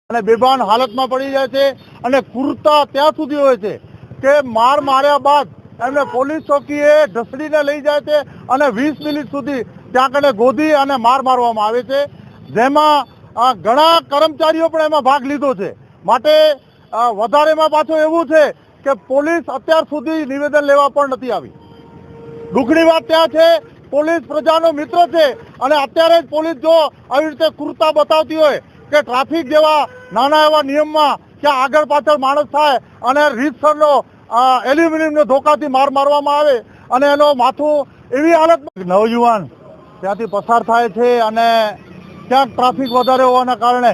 અને બેભાન હાલતમાં પડી જાય છે અને કુર્તા ત્યાં સુધી હોય છે કે માર્યા બાદ એમને પોલીસ ચોકીએ ઢસડીને લઈ જાય છે અને 20 મિનિટ સુધી ત્યાં કને ગોદી અને મારવામાં આવે છે, જેમાં ઘણા કર્મચારીઓ પણ એમાં ભાગ લીધો છે। માટે વધારેમાં પાછું એવું છે કે પોલીસ અત્યાર સુધી નિવેદન લેવા પણ નથી આવી। દુઃખની વાત ત્યાં છે, પોલીસ પ્રજાનો મિત્ર છે અને અત્યારે જ પોલીસ જો આવી રીતે કુર્તા બતાવતી હોય કે ટ્રાફિક જેવા નાના એવા નિયમમાં ક્યાં આગળ પાછળ માણસ થાય અને રીતસરનો એલ્યુમિનિયમના ધોકાથી મારવામાં આવે અને એનો માથું એવી હાલતમાં નવયુવાન ત્યાંથી પસાર થાય છે અને ક્યાંક ટ્રાફિક વધારે હોવાના કારણે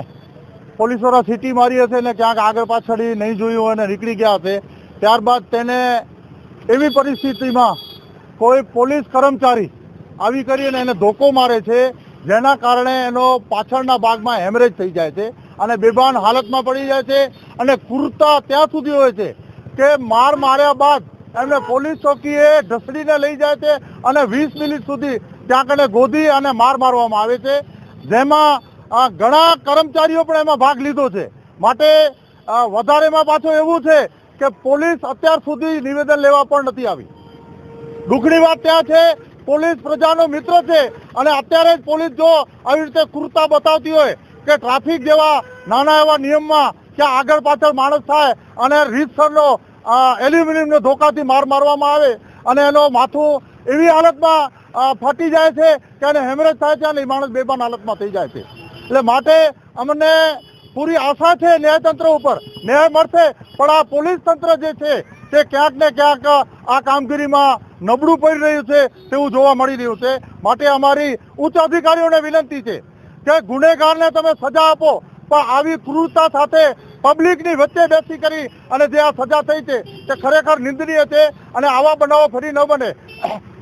પોલીસવાળા સીટી મારી હશે ને ક્યાંક આગળ પાછળ નહીં જોયું હોય અને નીકળી ગયા હશે। ત્યારબાદ તેને એવી પરિસ્થિતિમાં કોઈ પોલીસ કર્મચારી આવી કરીને એને ધોકો મારે છે, જેના કારણે એનો પાછળના ભાગમાં હેમરેજ થઈ જાય છે અને બેભાન હાલતમાં પડી જાય છે અને કુર્તા ત્યાં સુધી હોય છે કે માર્યા બાદ એમને પોલીસ ચોકીએ ઢસડીને લઈ જાય છે અને 20 મિનિટ સુધી ત્યાં કને ગોદી અને મારવામાં આવે છે, જેમાં ઘણા કર્મચારીઓ પણ એમાં ભાગ લીધો છે। માટે વધારેમાં પાછું એવું છે કે પોલીસ અત્યાર સુધી નિવેદન લેવા પણ નથી આવી। દુઃખની વાત ત્યાં છે, પોલીસ પ્રજાનો મિત્ર છે અને અત્યારે જ પોલીસ જો આવી રીતે કુર્તા બતાવતી હોય કે ટ્રાફિક જેવા નાના એવા નિયમમાં ક્યાં આગળ પાછળ માણસ થાય અને રીતસરનો એલ્યુમિનિયમના ધોકાથી મારવામાં આવે અને એનો માથું એવી હાલતમાં ફાટી જાય છે કે એને હેમરેજ થાય છે અને એ માણસ બેભાન હાલતમાં થઈ જાય છે। એટલે માટે અમને પૂરી આશા છે ન્યાયતંત્ર ઉપર ન્યાય મળશે, પણ આ પોલીસ તંત્ર જે છે તે ક્યાંક ને ક્યાંક આ કામગીરીમાં નબળું પડી રહ્યું છે તેવું જોવા મળી રહ્યું છે। માટે અમારી ઉચ્ચ અધિકારીઓને વિનંતી છે કે ગુનેગારને તમે સજા આપો, પણ આવી ક્રૂરતા સાથે પબ્લિકની વચ્ચે બેસી કરી અને જે આ સજા થઈ છે તે ખરેખર નિંદનીય છે અને આવા બનાવો ફરી ન બને।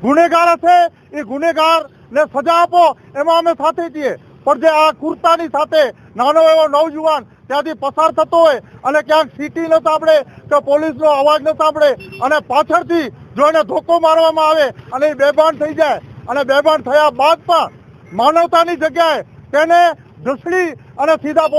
ગુનેગાર હશે એ ગુનેગારને સજા આપો એમાં અમે સાથે છીએ, પણ જે આ કુર્તાની સાથે નાનો એવો નવજુવાન ત્યાંથી પસાર થતો હોય અને ક્યાંક સીટી ન સાંભળે કે પોલીસનો અવાજ ન સાંભળે અને પાછળથી જો એને ધોકો મારવામાં આવે અને એ બેભાન થઈ જાય અને બેભાન થયા બાદ પણ માનવતાની જગ્યાએ તેને ઢસડી અને સીધા